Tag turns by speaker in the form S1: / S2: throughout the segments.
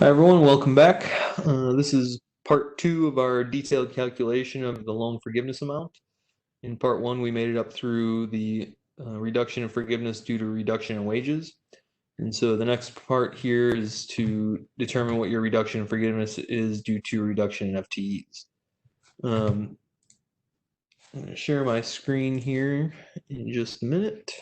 S1: Hi everyone, welcome back. This is part 2 of our detailed calculation of the loan forgiveness amount. In part 1, we made it up through the reduction in forgiveness due to reduction in wages. And so the next part here is to determine what your reduction in forgiveness is due to reduction in FTEs. I'm going to share my screen here in just a minute.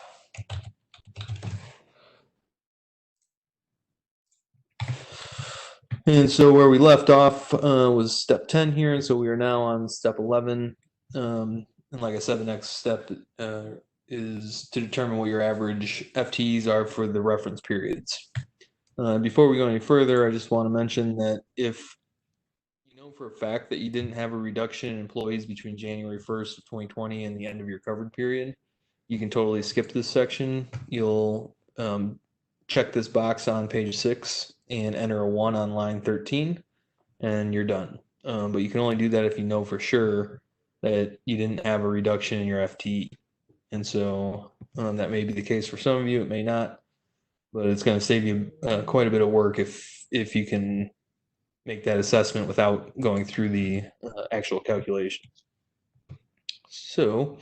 S1: And so where we left off was step 10 here, and so we are now on step 11. And like I said, the next step is to determine what your average FTEs are for the reference periods. Before we go any further, I just want to mention that if you know for a fact that you didn't have a reduction in employees between January 1st of 2020 and the end of your covered period, you can totally skip this section. You'll check this box on page 6 and enter a 1 on line 13, and you're done. But you can only do that if you know for sure that you didn't have a reduction in your FTE. And so that may be the case for some of you, it may not, but it's going to save you quite a bit of work if you can make that assessment without going through the actual calculations. So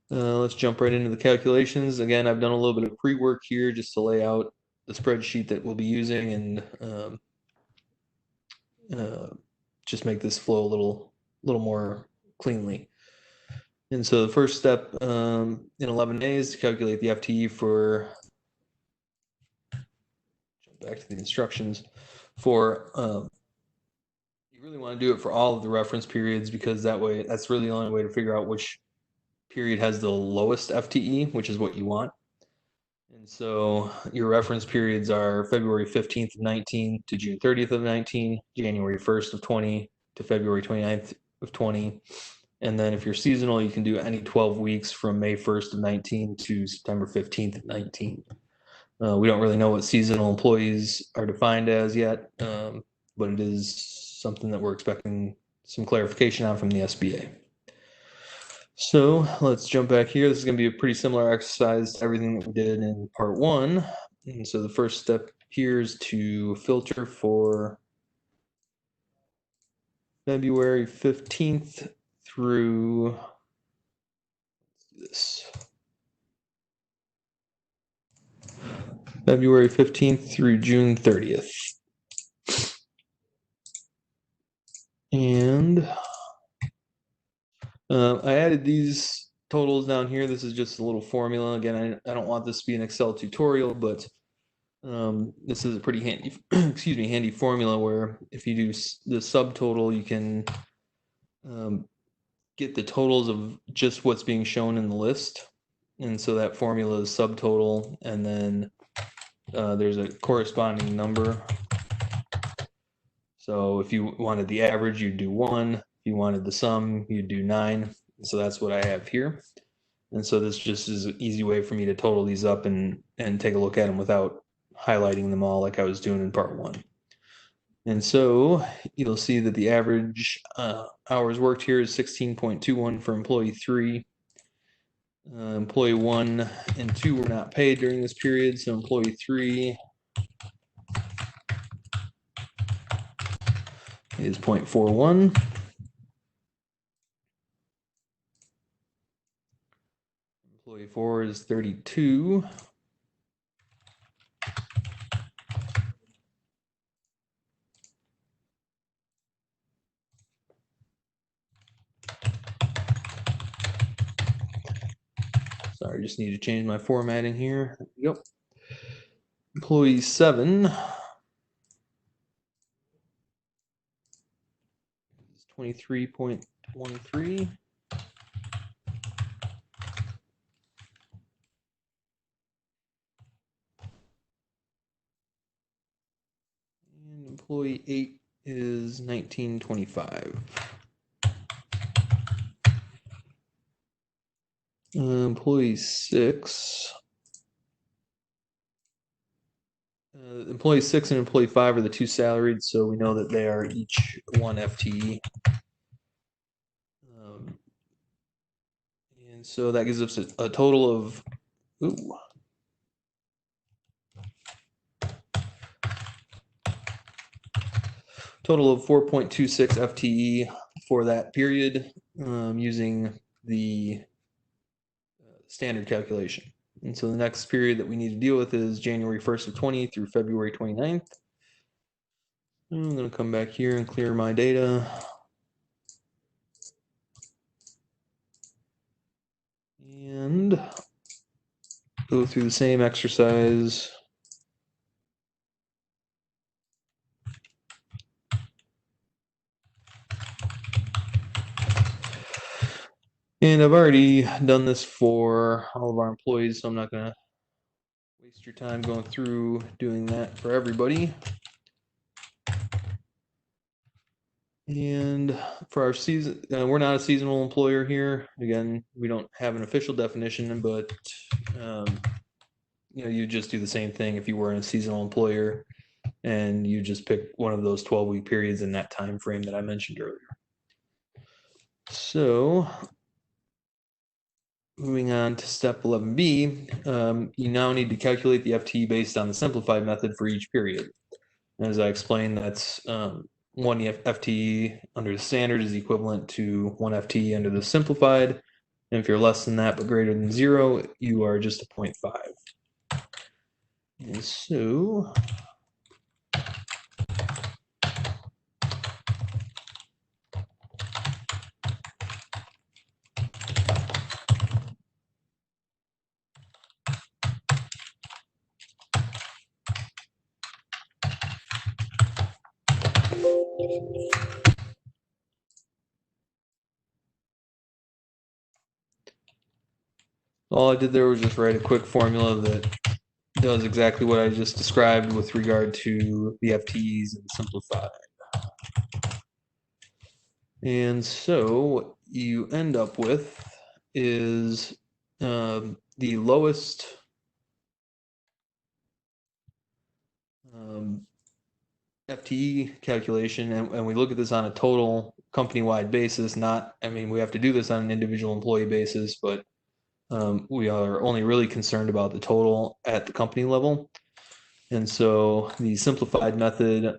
S1: let's jump right into the calculations. Again, I've done a little bit of pre-work here just to lay out the spreadsheet that we'll be using and just make this flow a little more cleanly. And so the first step in 11 days to calculate the FTE for, jump back to the instructions, for you really want to do it for all of the reference periods, because that way, that's really the only way to figure out which period has the lowest FTE, which is what you want. And so your reference periods are February 15th of 19 to June 30th of 19, January 1st of 20 to February 29th of 20. And then if you're seasonal, you can do any 12 weeks from May 1st of 19 to September 15th of 19. We don't really know what seasonal employees are defined as yet, but it is something that we're expecting some clarification on from the SBA. So let's jump back here. This is going to be a pretty similar exercise to everything that we did in part 1. And so the first step here is to filter for February 15th through this. February 15th through June 30th. And I added these totals down here. This is just a little formula. Again, I don't want this to be an Excel tutorial, but this is a pretty handy, handy formula where if you do the subtotal, you can get the totals of just what's being shown in the list. And so that formula is subtotal, and then there's a corresponding number. So if you wanted the average, you'd do 1. If you wanted the sum, you'd do 9. So that's what I have here. And so this just is an easy way for me to total these up and take a look at them without highlighting them all like I was doing in part 1. And so you'll see that the average hours worked here is 16.21 for employee 3. Employee 1 and 2 were not paid during this period, so employee 3 is 0.41. Employee 4 is 32. Sorry, just need to change my formatting here. There we go. Employee 7 is 23.13. And employee 8 is 19.25. Employee 6. Employee 6 and employee 5 are the two salaried, so we know that they are each 1 FTE. And so that gives us a total of, total of 4.26 FTE for that period using the standard calculation. And so the next period that we need to deal with is January 1st of 20 through February 29th. I'm going to come back here and clear my data. And go through the same exercise. And I've already done this for all of our employees, so I'm not going to waste your time going through doing that for everybody. And for our season, we're not a seasonal employer here. Again, we don't have an official definition, but you just do the same thing if you were a seasonal employer, and you just pick one of those 12-week periods in that time frame that I mentioned earlier. So moving on to step 11B, you now need to calculate the FTE based on the simplified method for each period. As I explained, that's one FTE under the standard is equivalent to one FTE under the simplified. And if you're less than that but greater than 0, you are just a 0.5. And so all I did there was just write a quick formula that does exactly what I just described with regard to the FTEs and simplified. And so what you end up with is the lowest FTE calculation, and we look at this on a total company-wide basis. We have to do this on an individual employee basis, but we are only really concerned about the total at the company level. And so the simplified method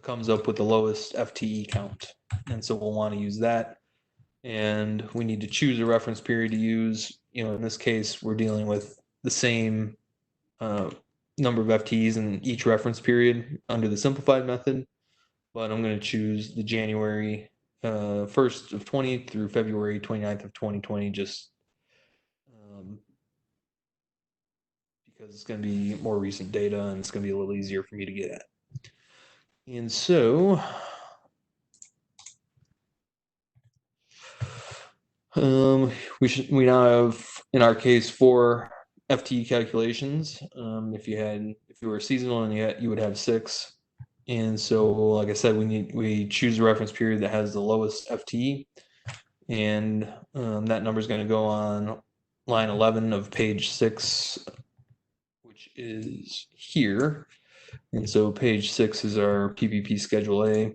S1: comes up with the lowest FTE count. And so we'll want to use that. And we need to choose a reference period to use. In this case, we're dealing with the same number of FTEs in each reference period under the simplified method. But I'm going to choose the January 1st of 20 through February 29th of 2020, just because it's going to be more recent data and it's going to be a little easier for me to get at. And so we now have, in our case, 4 FTE calculations. If you were seasonal, and you would have 6. And so, like I said, we choose a reference period that has the lowest FTE, and that number is going to go on line 11 of page 6, which is here. And so page 6 is our PPP Schedule A.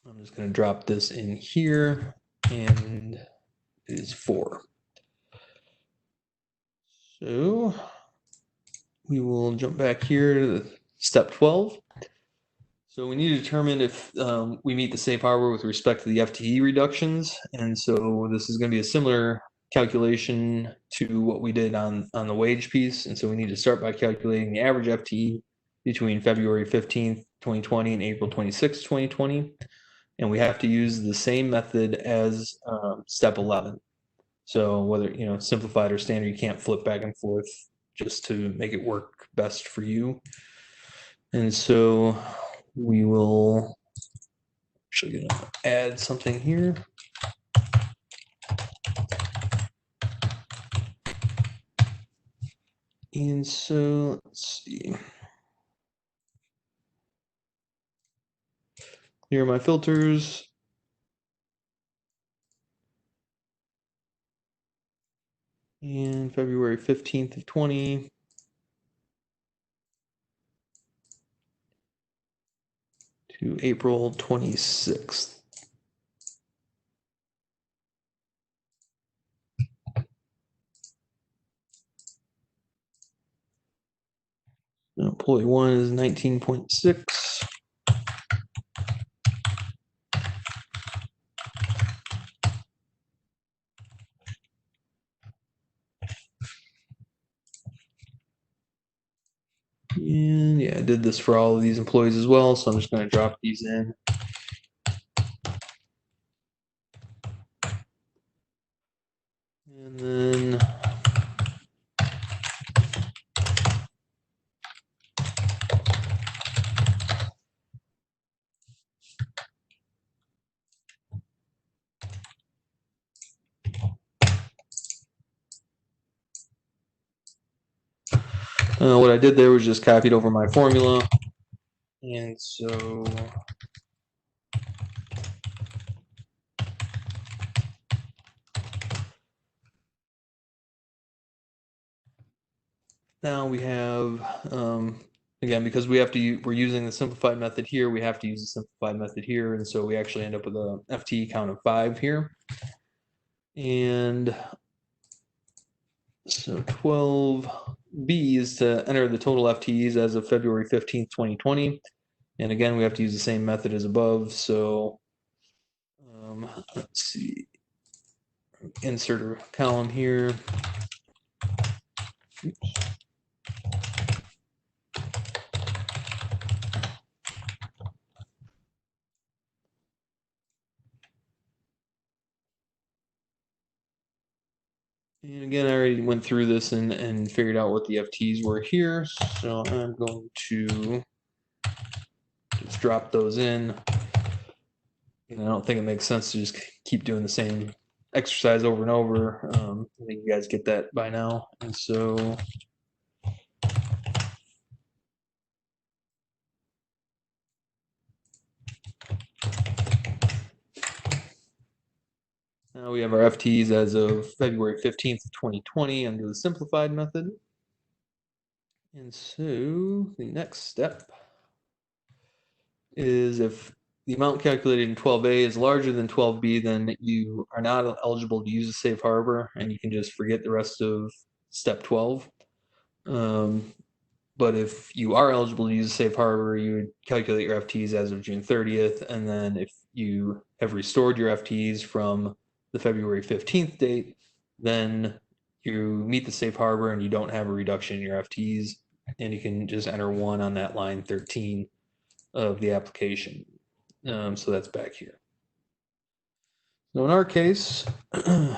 S1: I'm just going to drop this in here, and it is 4. So we will jump back here to step 12. So we need to determine if we meet the safe harbor with respect to the FTE reductions. And so this is going to be a similar calculation to what we did on the wage piece. And so we need to start by calculating the average FTE between February 15th, 2020 and April 26th, 2020. And we have to use the same method as step 11. So whether, simplified or standard, you can't flip back and forth just to make it work best for you. And so we will actually gonna add something here. And so let's see. Clear my filters. And February 15th of 20. To April 26th. Employee 1 is 19.6. And yeah, I did this for all of these employees as well, so I'm just going to drop these in. And then what I did there was just copied over my formula. And so now we have, again, because we're using the simplified method here, we have to use the simplified method here. And so we actually end up with a FTE count of 5 here. And so 12B is to enter the total FTEs as of February 15th, 2020. And again, we have to use the same method as above. So let's see, insert a column here. Oops. And again, I already went through this and figured out what the FTs were here. So I'm going to just drop those in. And I don't think it makes sense to just keep doing the same exercise over and over. I think you guys get that by now. And so now we have our FTs as of February 15th, 2020 under the simplified method. And so the next step is if the amount calculated in 12A is larger than 12B, then you are not eligible to use a safe harbor, and you can just forget the rest of step 12. But if you are eligible to use a safe harbor, you would calculate your FTs as of June 30th, and then if you have restored your FTs from the February 15th date, then you meet the safe harbor and you don't have a reduction in your FTs, and you can just enter 1 on that line 13 of the application. So that's back here. So in our case, so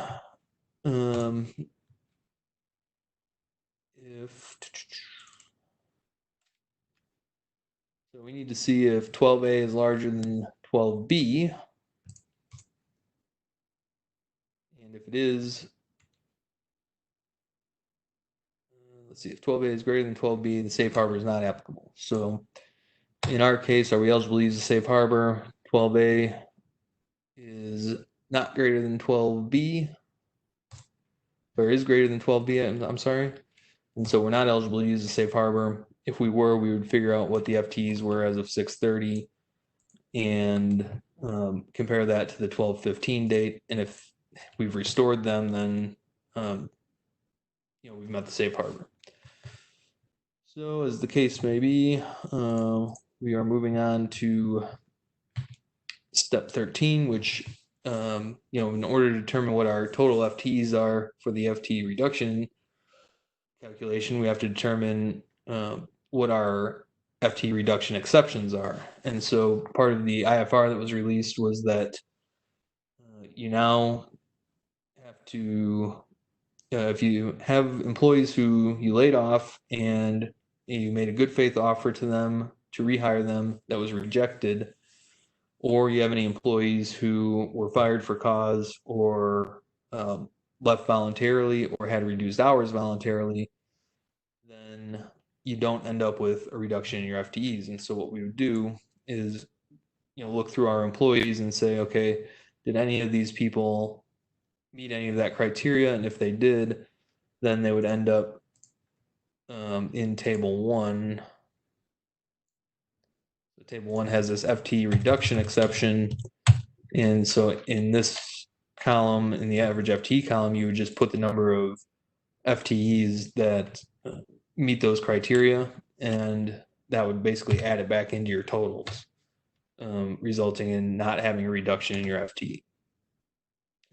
S1: we need to see if 12A is larger than 12B. And if it is, let's see, if 12A is greater than 12B, the safe harbor is not applicable. So in our case, are we eligible to use the safe harbor? 12A is not greater than 12B, or is greater than 12B, I'm sorry. And so we're not eligible to use the safe harbor. If we were, we would figure out what the FTs were as of 6/30 and compare that to the 12/15 date. And if we've restored them, then we've met the safe harbor. So as the case may be, we are moving on to step 13, which in order to determine what our total FTs are for the FT reduction calculation, we have to determine what our FT reduction exceptions are. And so part of the IFR that was released was that you now have to, if you have employees who you laid off and you made a good faith offer to them to rehire them that was rejected, or you have any employees who were fired for cause or left voluntarily or had reduced hours voluntarily, then you don't end up with a reduction in your FTEs. And so what we would do is, look through our employees and say, okay, did any of these people meet any of that criteria? And if they did, then they would end up in table 1. So table 1 has this FTE reduction exception. And so in this column, in the average FTE column, you would just put the number of FTEs that meet those criteria, and that would basically add it back into your totals, resulting in not having a reduction in your FTE.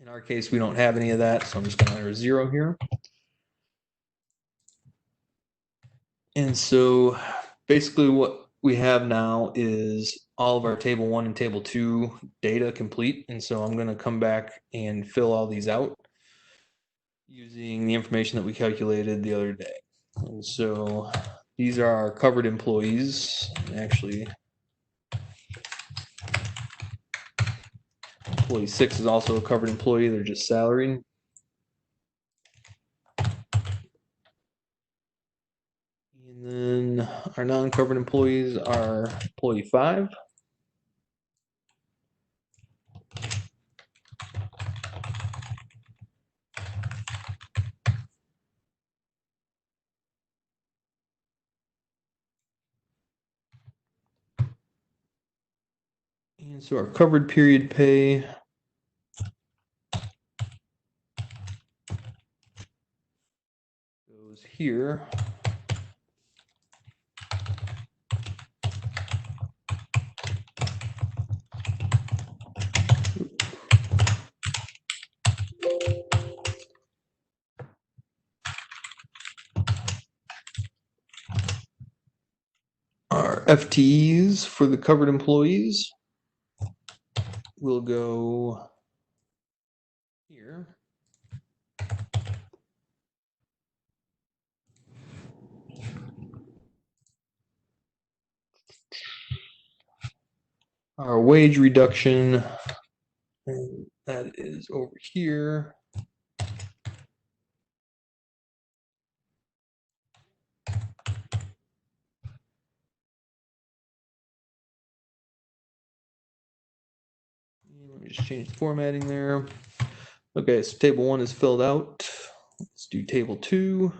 S1: In our case, we don't have any of that, so I'm just going to enter 0 here. And so basically what we have now is all of our table 1 and table 2 data complete. And so I'm going to come back and fill all these out using the information that we calculated the other day. And so these are our covered employees. Actually, employee 6 is also a covered employee. They're just salaried. And then our non-covered employees are employee 5. And so our covered period pay goes here. Our FTEs for the covered employees will go here. Our wage reduction, and that is over here. Let me just change the formatting there. Okay, so table 1 is filled out. Let's do table 2.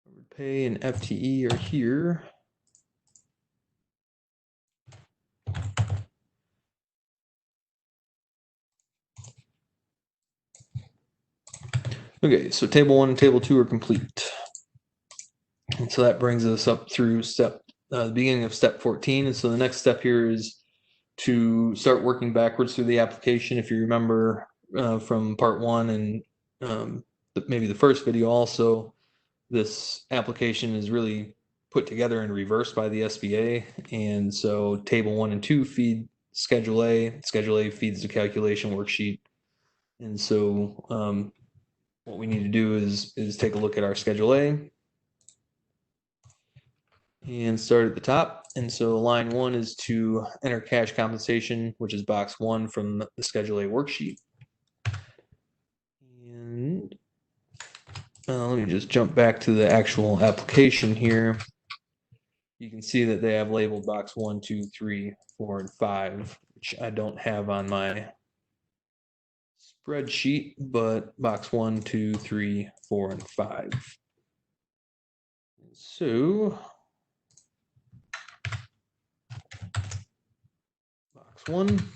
S1: Covered pay and FTE are here. Okay, so table 1 and table 2 are complete. And so that brings us up through the beginning of step 14. And so the next step here is to start working backwards through the application. If you remember from part 1 and maybe the first video also, this application is really put together in reverse by the SBA. And so table 1 and 2 feed Schedule A. Schedule A feeds the calculation worksheet. And so what we need to do is take a look at our Schedule A and start at the top. And so line 1 is to enter cash compensation, which is box 1 from the Schedule A worksheet. And let me just jump back to the actual application here. You can see that they have labeled box 1, 2, 3, 4, and 5, which I don't have on my spreadsheet, but box 1, 2, 3, 4, and 5. So box 1,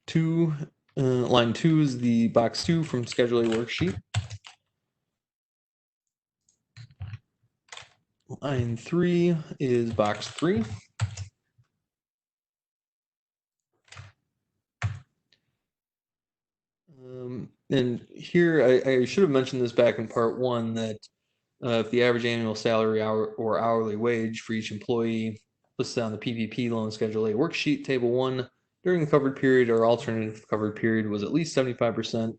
S1: 2, line 2 is the box 2 from Schedule A worksheet. Line 3 is box 3. And here, I should have mentioned this back in part 1, that if the average annual salary or hourly wage for each employee listed on the PPP loan Schedule A worksheet, table 1, during the covered period or alternative covered period was at least 75%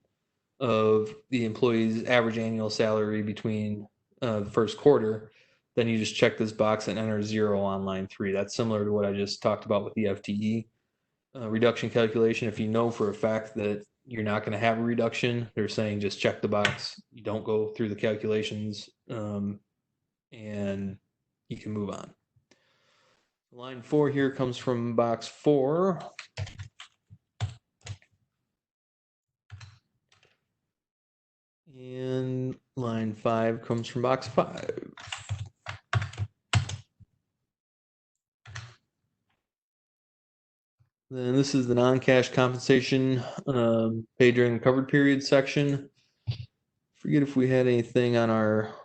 S1: of the employee's average annual salary between the first quarter, then you just check this box and enter 0 on line 3. That's similar to what I just talked about with the FTE reduction calculation. If you know for a fact that you're not going to have a reduction, they're saying just check the box. You don't go through the calculations, and you can move on. Line 4 here comes from box 4. And line 5 comes from box 5. Then this is the non-cash compensation paid during the covered period section. Forget if we had anything on our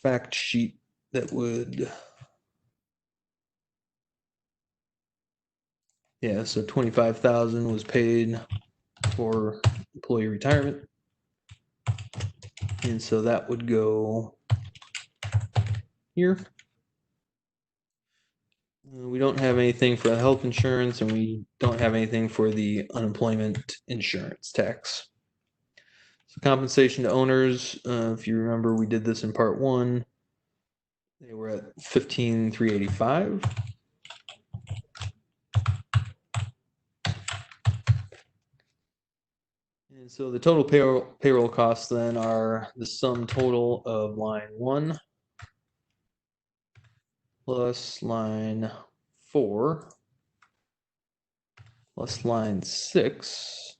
S1: fact sheet that would, yeah, so 25,000 was paid for employee retirement. And so that would go here. We don't have anything for the health insurance, and we don't have anything for the unemployment insurance tax. So compensation to owners, if you remember, we did this in part 1. They were at 15,385. And so the total payroll costs then are the sum total of line 1 plus line 4 plus line 6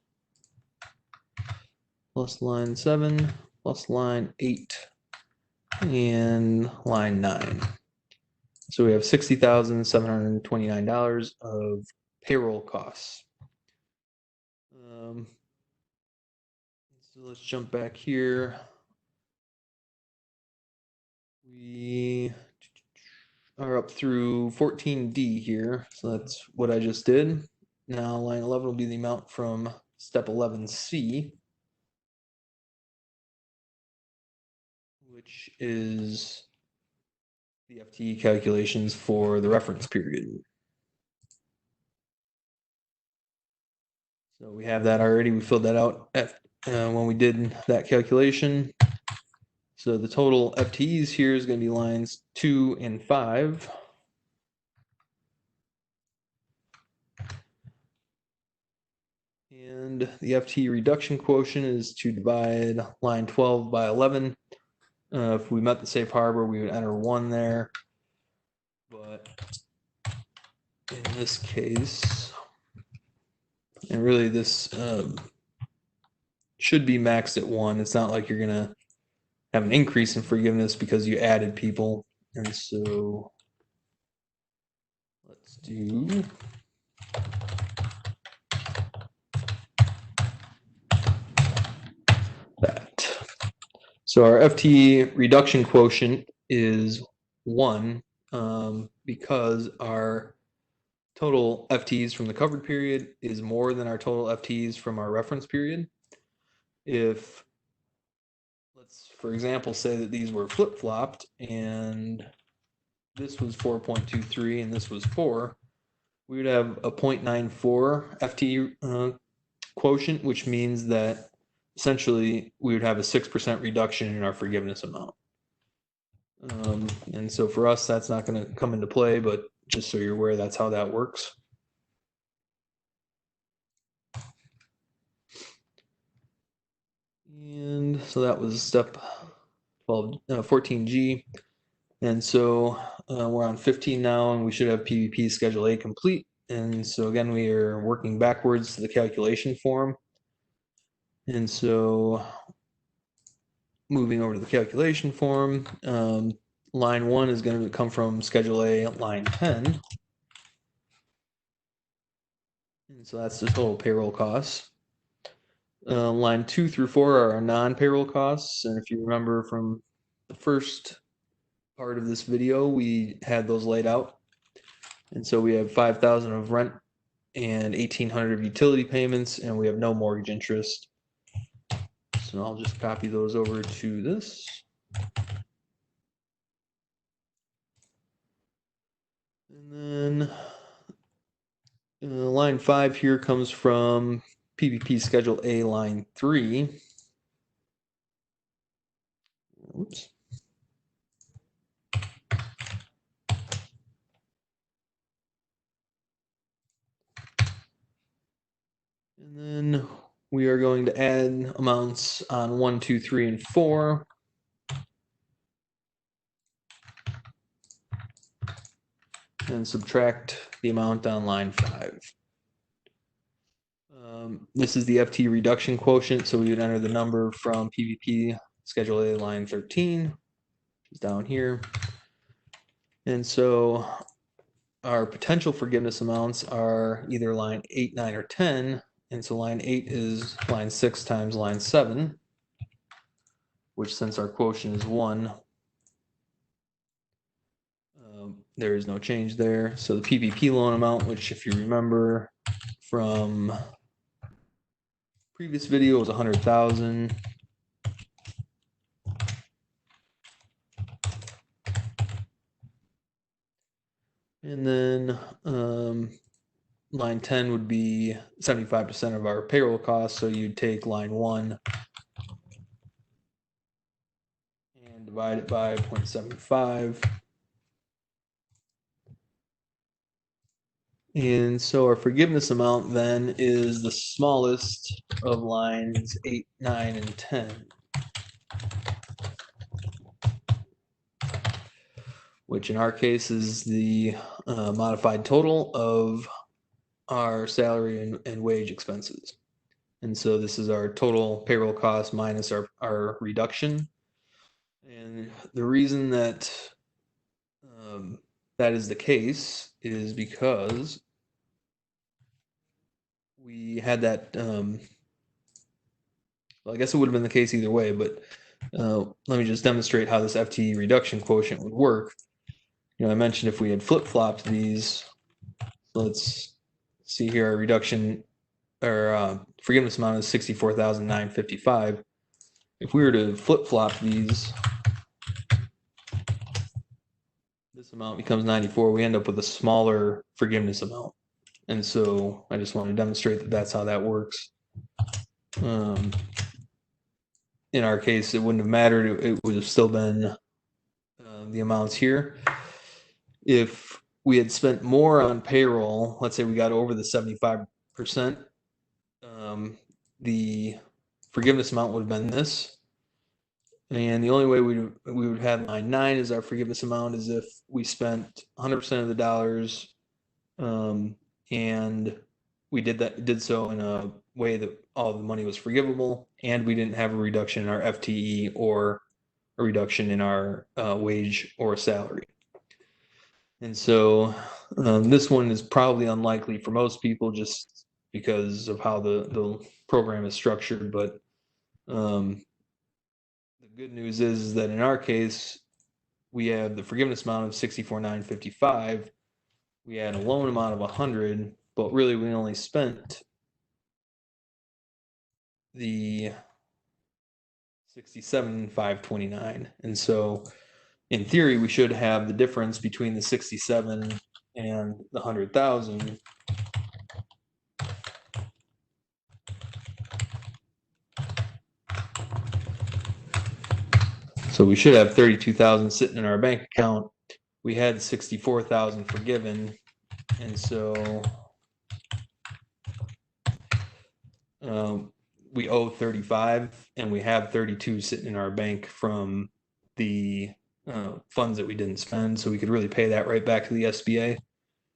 S1: plus line 7 plus line 8 and line 9. So we have $60,729 of payroll costs. So let's jump back here. We are up through 14D here. So that's what I just did. Now line 11 will be the amount from step 11C, which is the FTE calculations for the reference period. So we have that already. We filled that out when we did that calculation. So the total FTEs here is going to be lines 2 and 5. And the FTE reduction quotient is to divide line 12 by 11. If we met the safe harbor, we would enter 1 there. But in this case, and really this should be maxed at 1. It's not like you're going to have an increase in forgiveness because you added people. And so let's do that. So our FTE reduction quotient is 1 because our total FTEs from the covered period is more than our total FTEs from our reference period. If, let's, for example, say that these were flip-flopped and this was 4.23 and this was 4, we would have a 0.94 FTE quotient, which means that essentially we would have a 6% reduction in our forgiveness amount. And so for us, that's not going to come into play, but just so you're aware, that's how that works. And so that was step 14G. And so we're on 15 now, and we should have PPP Schedule A complete. And so again, we are working backwards to the calculation form. And so moving over to the calculation form, line 1 is going to come from Schedule A, line 10. And so that's the total payroll costs. Line 2 through 4 are our non-payroll costs. And if you remember from the first part of this video, we had those laid out. And so we have $5,000 of rent and $1,800 of utility payments, and we have no mortgage interest. So I'll just copy those over to this. And then line 5 here comes from PPP Schedule A, line 3. Oops. And then we are going to add amounts on 1, 2, 3, and 4. And subtract the amount on line 5. This is the FT reduction quotient, so we would enter the number from PPP Schedule A, line 13, which is down here. And so our potential forgiveness amounts are either line 8, 9, or 10. And so line 8 is line 6 times line 7, which since our quotient is 1, there is no change there. So the PPP loan amount, which if you remember from previous video, was 100,000. And then line 10 would be 75% of our payroll costs. So you'd take line 1 and divide it by 0.75. And so our forgiveness amount then is the smallest of lines 8, 9, and 10. Which in our case is the modified total of our salary and wage expenses. And so this is our total payroll cost minus our reduction. And the reason that that is the case is because we had that, well, I guess it would have been the case either way, but let me just demonstrate how this FTE reduction quotient would work. I mentioned if we had flip-flopped these, let's see here, our reduction or forgiveness amount is 64,955. If we were to flip-flop these, this amount becomes 94. We end up with a smaller forgiveness amount. And so I just want to demonstrate that that's how that works. In our case, it wouldn't have mattered. It would have still been the amounts here. If we had spent more on payroll, let's say we got over the 75%, the forgiveness amount would have been this. And the only way we would have line 9 as our forgiveness amount is if we spent 100% of the dollars, and we did so in a way that all the money was forgivable, and we didn't have a reduction in our FTE or a reduction in our wage or salary. And so this one is probably unlikely for most people just because of how the program is structured. But the good news is that in our case, we have the forgiveness amount of 64,955. We had a loan amount of 100, but really we only spent the 67,529. And so in theory, we should have the difference between the 67 and the 100,000. So we should have 32,000 sitting in our bank account. We had 64,000 forgiven, and so we owe 35, and we have 32 sitting in our bank from the funds that we didn't spend. So we could really pay that right back to the SBA,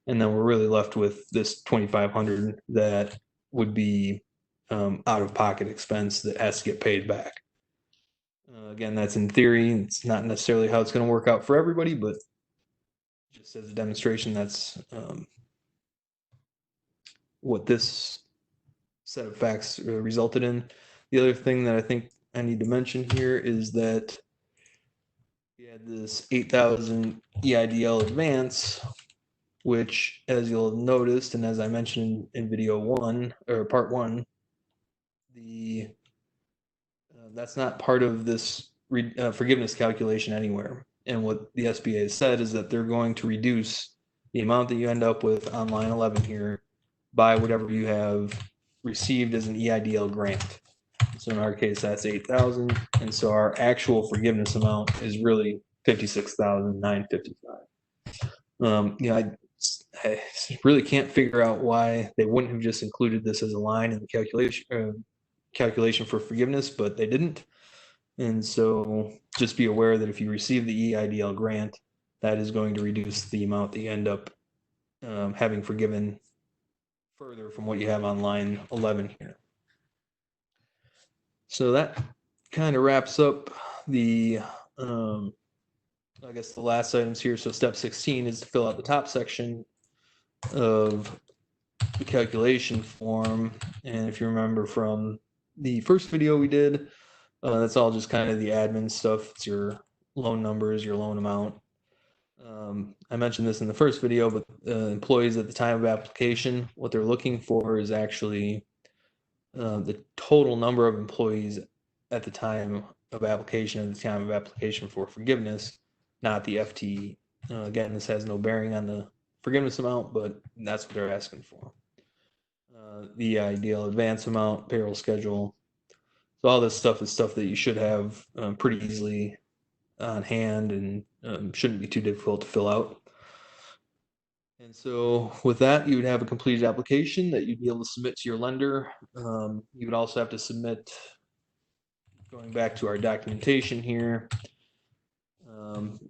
S1: and then we're really left with this 2,500 that would be out-of-pocket expense that has to get paid back. Again, that's in theory. It's not necessarily how it's going to work out for everybody, but just as a demonstration, that's what this set of facts resulted in. The other thing that I think I need to mention here is that we had this 8,000 EIDL advance, which, as you'll have noticed, and as I mentioned in video 1 or part 1, the that's not part of this forgiveness calculation anywhere. And what the SBA has said is that they're going to reduce the amount that you end up with on line 11 here by whatever you have received as an EIDL grant. So in our case, that's 8,000, and so our actual forgiveness amount is really 56,955. I really can't figure out why they wouldn't have just included this as a line in the calculation for forgiveness, but they didn't. And so just be aware that if you receive the EIDL grant, that is going to reduce the amount that you end up having forgiven further from what you have on line 11 here. So that kind of wraps up the, I guess, the last items here. So step 16 is to fill out the top section of the calculation form. And if you remember from the first video we did, that's all just kind of the admin stuff. It's your loan numbers, your loan amount. I mentioned this in the first video, but employees at the time of application, what they're looking for is actually the total number of employees at the time of application, for forgiveness, not the FTE. Again, this has no bearing on the forgiveness amount, but that's what they're asking for. The ideal advance amount, payroll schedule. So all this stuff is stuff that you should have pretty easily on hand and shouldn't be too difficult to fill out. And so with that, you would have a completed application that you'd be able to submit to your lender. You would also have to submit, going back to our documentation here,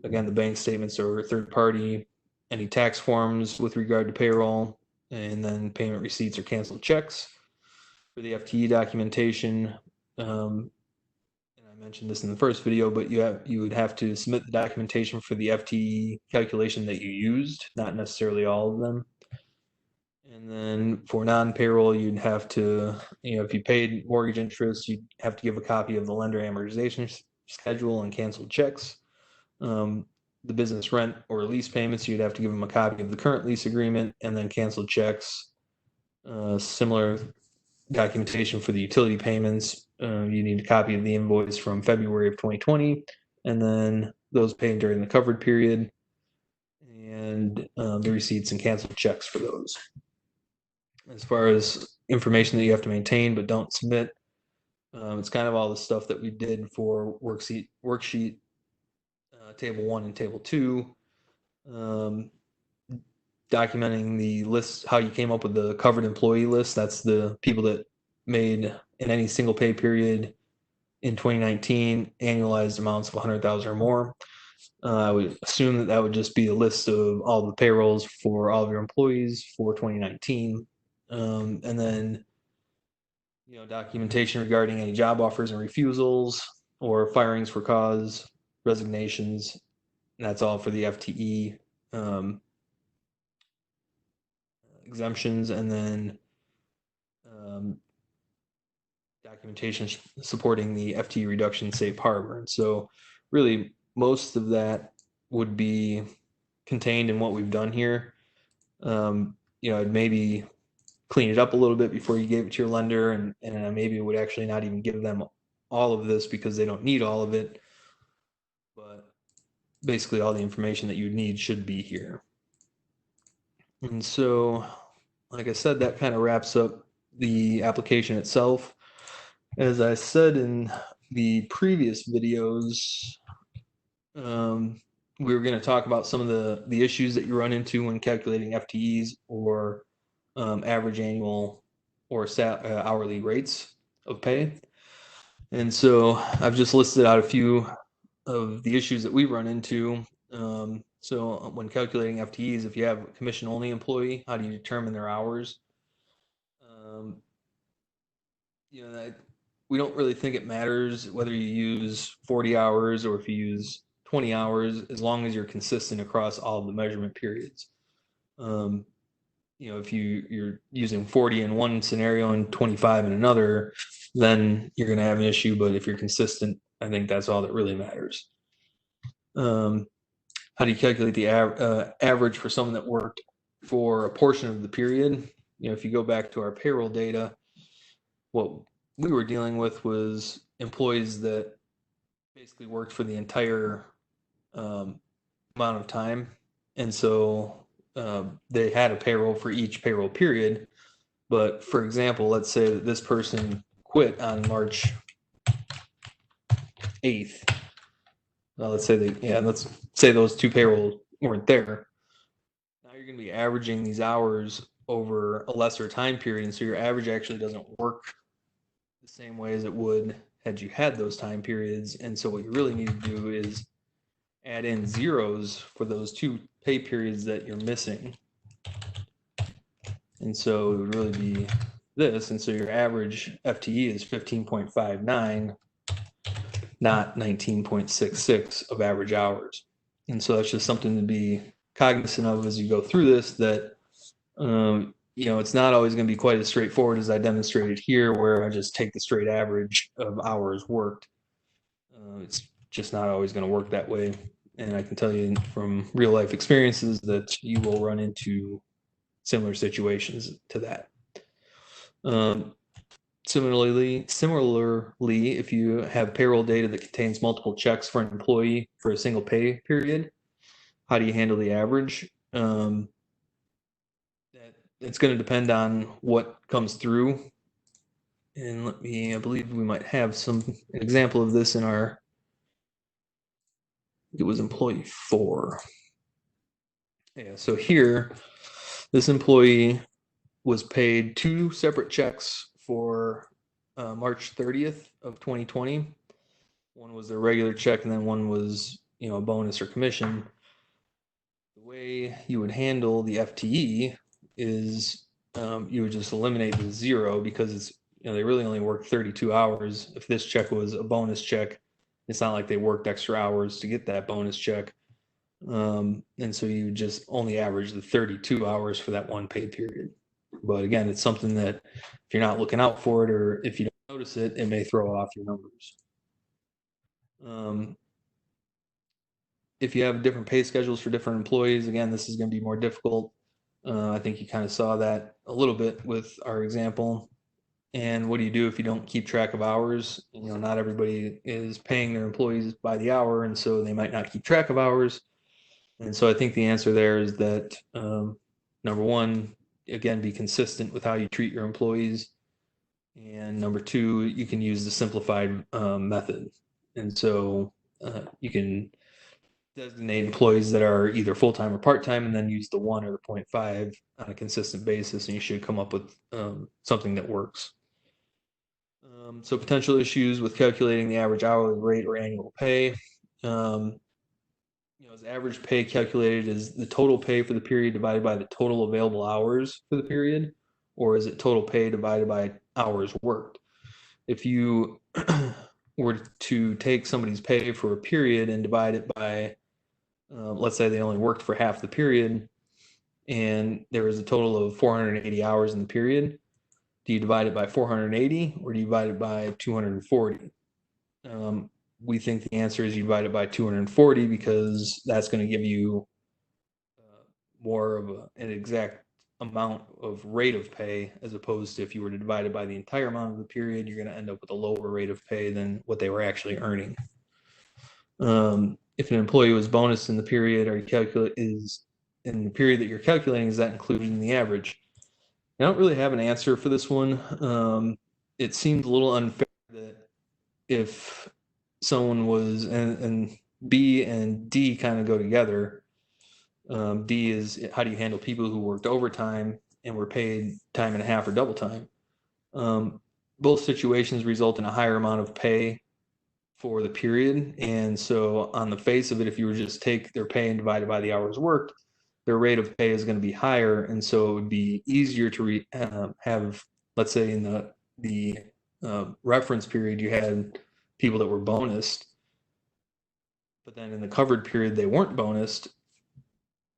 S1: again, the bank statements are third party, any tax forms with regard to payroll, and then payment receipts or canceled checks. For the FTE documentation, and I mentioned this in the first video, but you would have to submit the documentation for the FTE calculation that you used, not necessarily all of them. And then for non-payroll, you'd have to, if you paid mortgage interest, you'd have to give a copy of the lender amortization schedule and canceled checks. The business rent or lease payments, you'd have to give them a copy of the current lease agreement and then canceled checks. Similar documentation for the utility payments. You need a copy of the invoice from February of 2020, and then those paid during the covered period, and the receipts and canceled checks for those. As far as information that you have to maintain but don't submit, it's kind of all the stuff that we did for worksheet table 1 and table 2, documenting the list, how you came up with the covered employee list. That's the people that made in any single pay period in 2019 annualized amounts of 100,000 or more. I would assume that would just be a list of all the payrolls for all of your employees for 2019. And then, documentation regarding any job offers and refusals or firings for cause, resignations. And that's all for the FTE exemptions, and then documentation supporting the FTE reduction safe harbor. And so really most of that would be contained in what we've done here. I'd maybe clean it up a little bit before you gave it to your lender, and I maybe would actually not even give them all of this because they don't need all of it. But basically all the information that you need should be here. And so, like I said, that kind of wraps up the application itself. As I said in the previous videos, we were going to talk about some of the issues that you run into when calculating FTEs or average annual or hourly rates of pay. And so I've just listed out a few of the issues that we run into. So when calculating FTEs, if you have a commission-only employee, how do you determine their hours? We don't really think it matters whether you use 40 hours or if you use 20 hours, as long as you're consistent across all of the measurement periods. If you're using 40 in one scenario and 25 in another, then you're going to have an issue. But if you're consistent, I think that's all that really matters. How do you calculate the average for someone that worked for a portion of the period? If you go back to our payroll data, what we were dealing with was employees that basically worked for the entire amount of time. And so they had a payroll for each payroll period. But for example, let's say that this person quit on March 8th. Let's say those two payrolls weren't there. Now you're going to be averaging these hours over a lesser time period, and so your average actually doesn't work the same way as it would had you had those time periods. And so what you really need to do is add in zeros for those two pay periods that you're missing. And so it would really be this. And so your average FTE is 15.59, not 19.66 of average hours. And so that's just something to be cognizant of as you go through this, that it's not always going to be quite as straightforward as I demonstrated here, where I just take the straight average of hours worked. It's just not always going to work that way. And I can tell you from real life experiences that you will run into similar situations to that. Similarly, if you have payroll data that contains multiple checks for an employee for a single pay period, how do you handle the average? that it's going to depend on what comes through. And I believe we might have an example of this in it was employee 4. Yeah, so here, this employee was paid 2 separate checks for March 30th of 2020. One was their regular check, and then one was, a bonus or commission. The way you would handle the FTE is you would just eliminate the 0 because they really only worked 32 hours. If this check was a bonus check, it's not like they worked extra hours to get that bonus check. And so you just only average the 32 hours for that one pay period. But again, it's something that if you're not looking out for it, or if you don't notice it, it may throw off your numbers. If you have different pay schedules for different employees, again, this is going to be more difficult. I think you kind of saw that a little bit with our example. And what do you do if you don't keep track of hours? Not everybody is paying their employees by the hour, and so they might not keep track of hours. And so I think the answer there is that number one, again, be consistent with how you treat your employees. And number two, you can use the simplified method. And so you can designate employees that are either full-time or part-time, and then use the 1 or the 0.5 on a consistent basis, and you should come up with something that works. So potential issues with calculating the average hourly rate or annual pay. Is average pay calculated as the total pay for the period divided by the total available hours for the period, or is it total pay divided by hours worked? If you were to take somebody's pay for a period and divide it by, let's say they only worked for half the period, and there was a total of 480 hours in the period, do you divide it by 480 or do you divide it by 240? We think the answer is you divide it by 240 because that's going to give you more of an exact amount of rate of pay, as opposed to if you were to divide it by the entire amount of the period, you're going to end up with a lower rate of pay than what they were actually earning. If an employee was bonused in the period, is in the period that you're calculating, is that included in the average? I don't really have an answer for this one. It seems a little unfair that if someone was, and B and D kind of go together. D is how do you handle people who worked overtime and were paid time and a half or double time? Both situations result in a higher amount of pay for the period. And so on the face of it, if you were just take their pay and divide it by the hours worked, their rate of pay is going to be higher. And so it would be easier to have, let's say in the reference period, you had people that were bonused, but then in the covered period, they weren't bonused,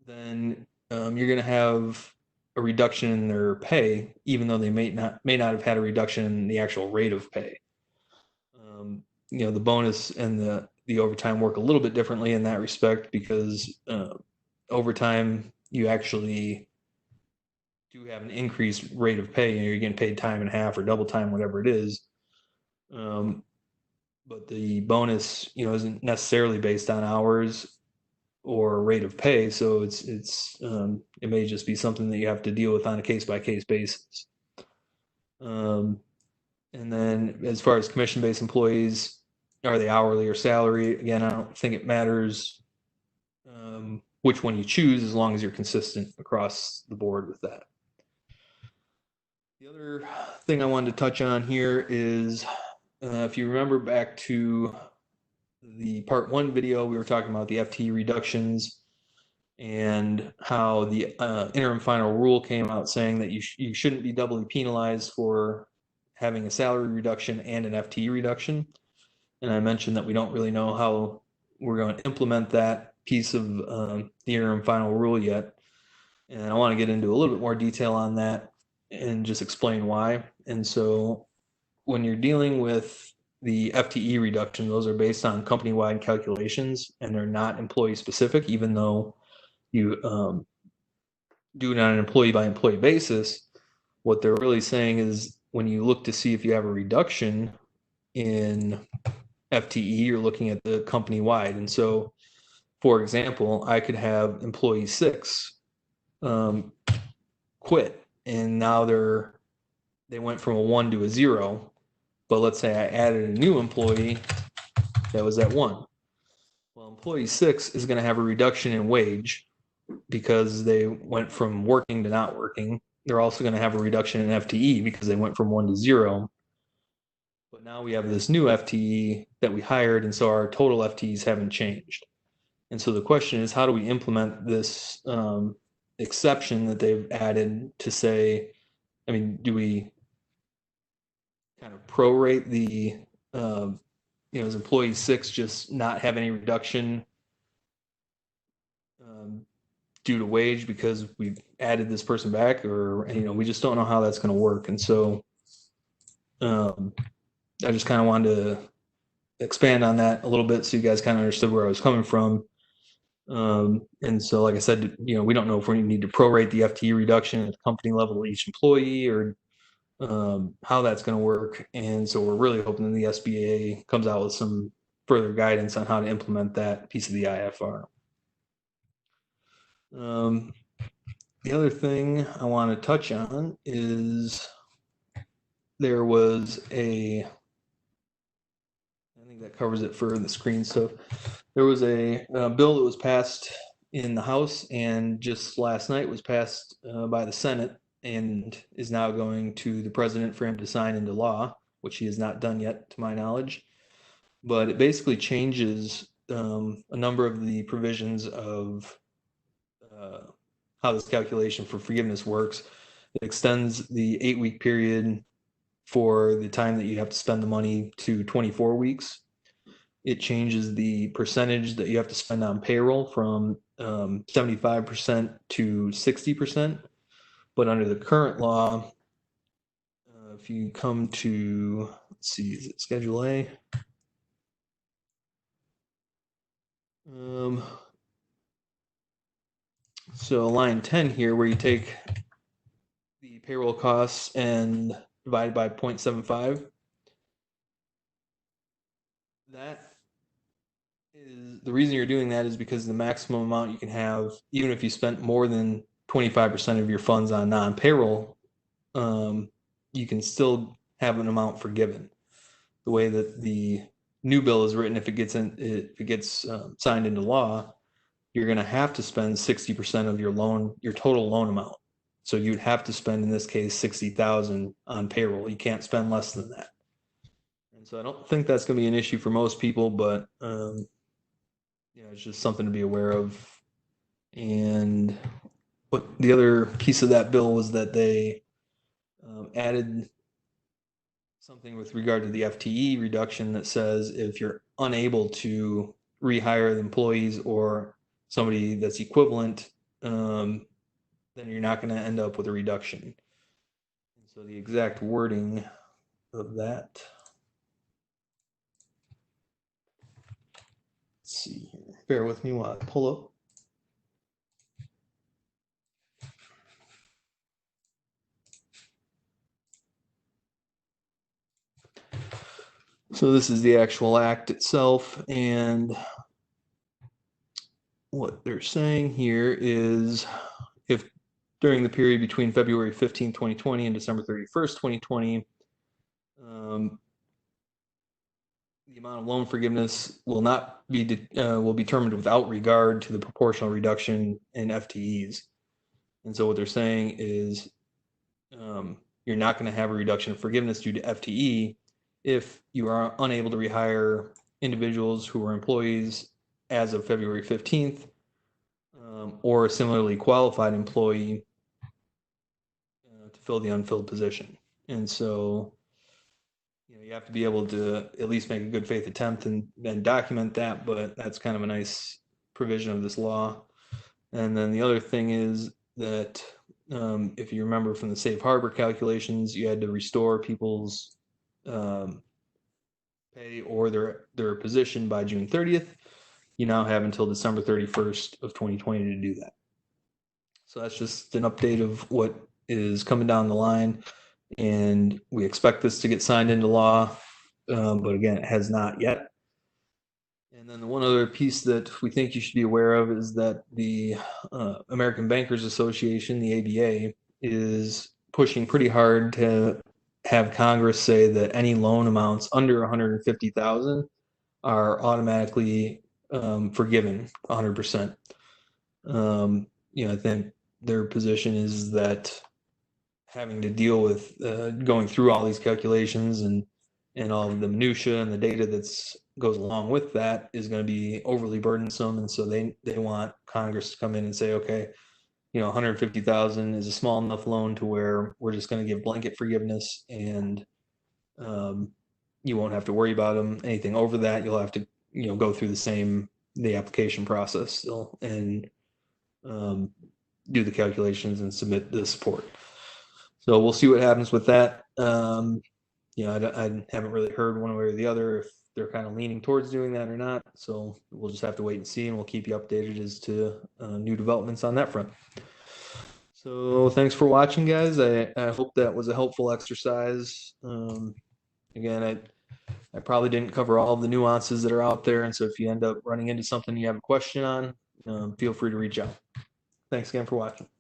S1: then you're going to have a reduction in their pay, even though they may not have had a reduction in the actual rate of pay. The bonus and the overtime work a little bit differently in that respect, because overtime you actually do have an increased rate of pay. You're getting paid time and a half or double time, whatever it is. But the bonus, isn't necessarily based on hours or rate of pay, so it may just be something that you have to deal with on a case-by-case basis. And then as far as commission-based employees, are they hourly or salary? Again, I don't think it matters which one you choose, as long as you're consistent across the board with that. The other thing I wanted to touch on here is, if you remember back to the part 1 video, we were talking about the FTE reductions and how the interim final rule came out saying that you shouldn't be doubly penalized for having a salary reduction and an FTE reduction. And I mentioned that we don't really know how we're going to implement that piece of the interim final rule yet. And I want to get into a little bit more detail on that and just explain why. And so when you're dealing with the FTE reduction, those are based on company-wide calculations, and they're not employee-specific, even though you do it on an employee-by-employee basis. What they're really saying is when you look to see if you have a reduction in FTE, you're looking at the company-wide. And so, for example, I could have employee 6 quit, and now they went from a 1 to a 0. But let's say I added a new employee that was at 1. Well, employee 6 is going to have a reduction in wage because they went from working to not working. They're also going to have a reduction in FTE because they went from 1 to 0. But now we have this new FTE that we hired, and so our total FTEs haven't changed. And so the question is, how do we implement this exception that they've added to say, I mean, do we kind of prorate the, is employee 6 just not have any reduction due to wage because we added this person back, or we just don't know how that's going to work. And so I just kind of wanted to expand on that a little bit so you guys kind of understood where I was coming from. And so, like I said, we don't know if we need to prorate the FTE reduction at the company level of each employee, or how that's going to work. And so we're really hoping that the SBA comes out with some further guidance on how to implement that piece of the IFR. The other thing I want to touch on is there was I think that covers it for the screen. So there was a bill that was passed in the House and just last night was passed by the Senate and is now going to the president for him to sign into law, which he has not done yet to my knowledge. But it basically changes a number of the provisions of how this calculation for forgiveness works. It extends the 8-week period for the time that you have to spend the money to 24 weeks. It changes the percentage that you have to spend on payroll from 75% to 60%. But under the current law, if you come to, let's see, is it Schedule A? So line 10 here, where you take the payroll costs and divide by 0.75, that is the reason you're doing that is because the maximum amount you can have, even if you spent more than 25% of your funds on non-payroll, you can still have an amount forgiven. The way that the new bill is written, if it gets signed into law, you're going to have to spend 60% of your total loan amount. So you'd have to spend, in this case, $60,000 on payroll. You can't spend less than that. And so I don't think that's going to be an issue for most people, but it's just something to be aware of. And what the other piece of that bill was that they added something with regard to the FTE reduction that says if you're unable to rehire the employees or somebody that's equivalent, then you're not going to end up with a reduction. And so the exact wording of that, let's see here. Bear with me while I pull up. So this is the actual act itself, and what they're saying here is if during the period between February 15, 2020 and December 31st, 2020, the amount of loan forgiveness will not be will be determined without regard to the proportional reduction in FTEs. And so what they're saying is you're not going to have a reduction of forgiveness due to FTE if you are unable to rehire individuals who were employees as of February 15th, or a similarly qualified employee to fill the unfilled position. And so you have to be able to at least make a good faith attempt and document that, but that's kind of a nice provision of this law. And then the other thing is that if you remember from the safe harbor calculations, you had to restore people's pay or their position by June 30th. You now have until December 31st of 2020 to do that. So that's just an update of what is coming down the line, and we expect this to get signed into law, but again, it has not yet. And then the one other piece that we think you should be aware of is that the American Bankers Association, the ABA, is pushing pretty hard to have Congress say that any loan amounts under 150,000 are automatically forgiven 100%. I think their position is that having to deal with going through all these calculations and all of the minutia and the data that's goes along with that is going to be overly burdensome, and so they want Congress to come in and say, okay, 150,000 is a small enough loan to where we're just going to give blanket forgiveness, and you won't have to worry about them. Anything over that, you'll have to go through the application process still and do the calculations and submit the support. So we'll see what happens with that. I haven't really heard one way or the other if they're kind of leaning towards doing that or not. So we'll just have to wait and see, and we'll keep you updated as to new developments on that front. So thanks for watching, guys. I hope that was a helpful exercise. Again, I probably didn't cover all of the nuances that are out there, and so if you end up running into something you have a question on, feel free to reach out. Thanks again for watching.